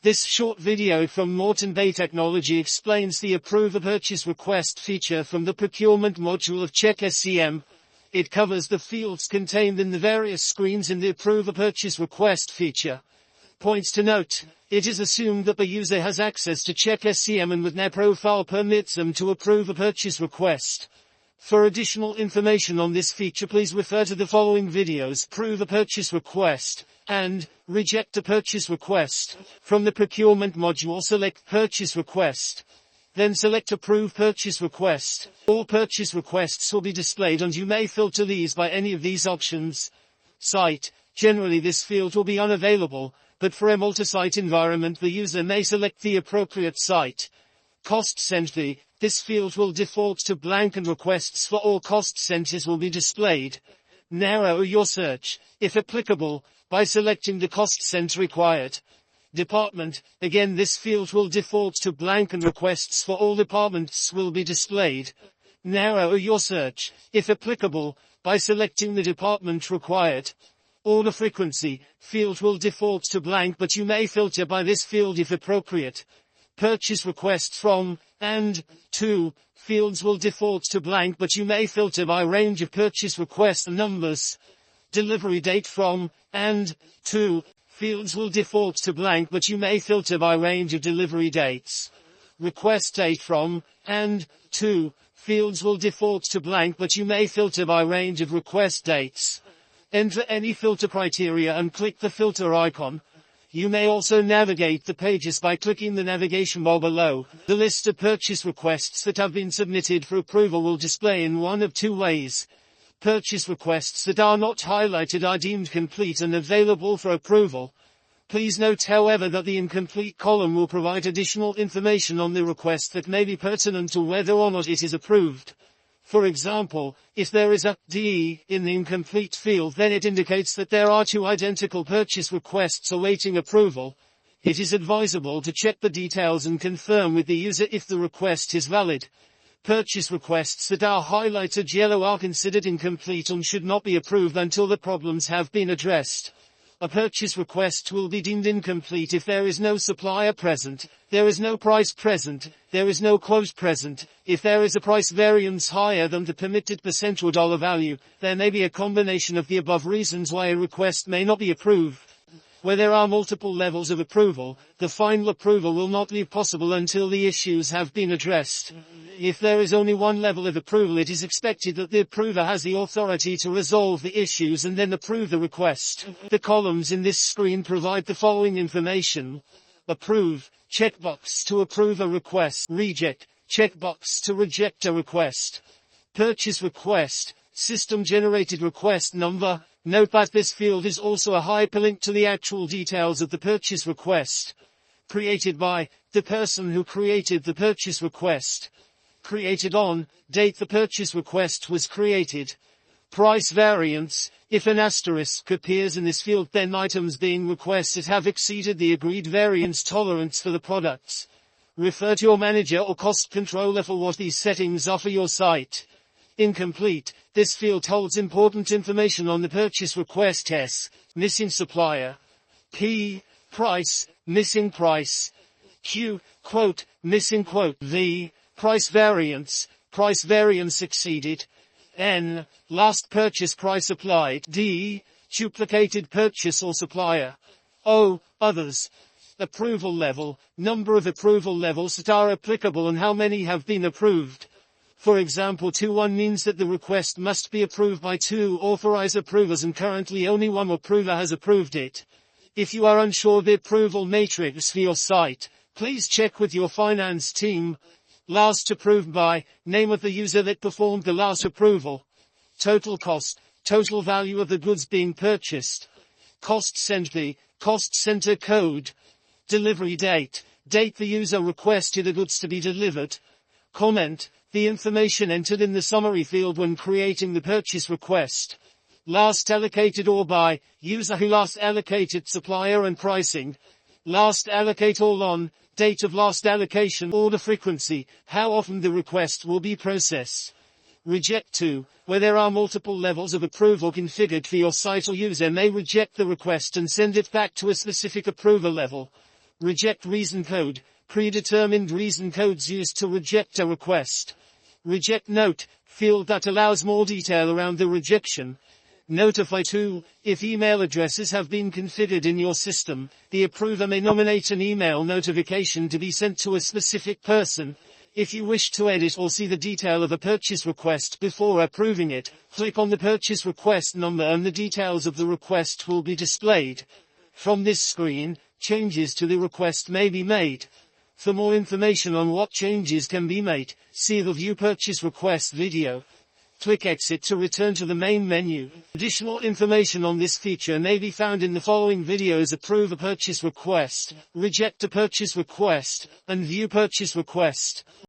This short video from Morton Bay Technology explains the Approve a Purchase Request feature from the Procurement module of Check SCM. It covers the fields contained in the various screens in the Approve a Purchase Request feature. Points to note: it is assumed that the user has access to Check SCM and with their profile permits them to approve a purchase request. For additional information on this feature, please refer to the following videos: Approve a Purchase Request and Reject a Purchase Request. From the Procurement module, select Purchase Request. Then select Approve Purchase Request. All purchase requests will be displayed and you may filter these by any of these options. Site: generally this field will be unavailable, but for a multi-site environment the user may select the appropriate site. Cost center: this field will default to blank and requests for all cost centers will be displayed. Narrow your search, if applicable, by selecting the cost center required. Department: again this field will default to blank and requests for all departments will be displayed. Narrow your search, if applicable, by selecting the department required. Order frequency: field will default to blank but you may filter by this field if appropriate. Purchase requests from and to: fields will default to blank but you may filter by range of purchase request numbers. Delivery date: from and to: fields will default to blank but you may filter by range of delivery dates. Request date: from and to: fields will default to blank but you may filter by range of request dates. Enter any filter criteria and click the filter icon. You may also navigate the pages by clicking the navigation bar below. The list of purchase requests that have been submitted for approval will display in one of two ways. Purchase requests that are not highlighted are deemed complete and available for approval. Please note, however, that the incomplete column will provide additional information on the request that may be pertinent to whether or not it is approved. For example, if there is a DE in the incomplete field, then it indicates that there are two identical purchase requests awaiting approval. It is advisable to check the details and confirm with the user if the request is valid. Purchase requests that are highlighted yellow are considered incomplete and should not be approved until the problems have been addressed. A purchase request will be deemed incomplete if there is no supplier present, there is no price present, there is no quote present, if there is a price variance higher than the permitted percent or dollar value. There may be a combination of the above reasons why a request may not be approved. Where there are multiple levels of approval, the final approval will not be possible until the issues have been addressed. If there is only one level of approval, it is expected that the approver has the authority to resolve the issues and then approve the request. The columns in this screen provide the following information: approve, checkbox to approve a request; reject, checkbox to reject a request; purchase request, system-generated request number. Note that this field is also a hyperlink to the actual details of the purchase request. Created by the person who created the purchase request. Created on date the purchase request was created. Price variance: if an asterisk appears in this field, then items being requested have exceeded the agreed variance tolerance for the products. Refer to your manager or cost controller for what these settings are for your site. Incomplete: this field holds important information on the purchase request. S. Missing supplier. P. Price, missing price. Q. Quote, missing quote. V. Price variance exceeded. N. Last purchase price applied. D. Duplicated purchase or supplier. O. Others. Approval level: number of approval levels that are applicable and how many have been approved. For example, 2-1 means that the request must be approved by 2 authorized approvers and currently only 1 approver has approved it. If you are unsure of the approval matrix for your site, please check with your finance team. Last approved by: name of the user that performed the last approval. Total cost: total value of the goods being purchased. Cost center code. Delivery date: date the user requested the goods to be delivered. Comment: the information entered in the summary field when creating the purchase request. Last allocated or by user who last allocated, supplier and pricing. Last allocate all on date of last allocation. Order frequency: how often the request will be processed. Reject to: where there are multiple levels of approval configured for your site, or user may reject the request and send it back to a specific approval level. Reject reason code. Predetermined reason codes used to reject a request. Reject note, field that allows more detail around the rejection. Notify tool. If email addresses have been configured in your system, the approver may nominate an email notification to be sent to a specific person. If you wish to edit or see the detail of a purchase request before approving it, click on the purchase request number and the details of the request will be displayed. From this screen, changes to the request may be made. For more information on what changes can be made, see the View Purchase Request video. Click Exit to return to the main menu. Additional information on this feature may be found in the following videos: Approve a Purchase Request, Reject a Purchase Request, and View Purchase Request.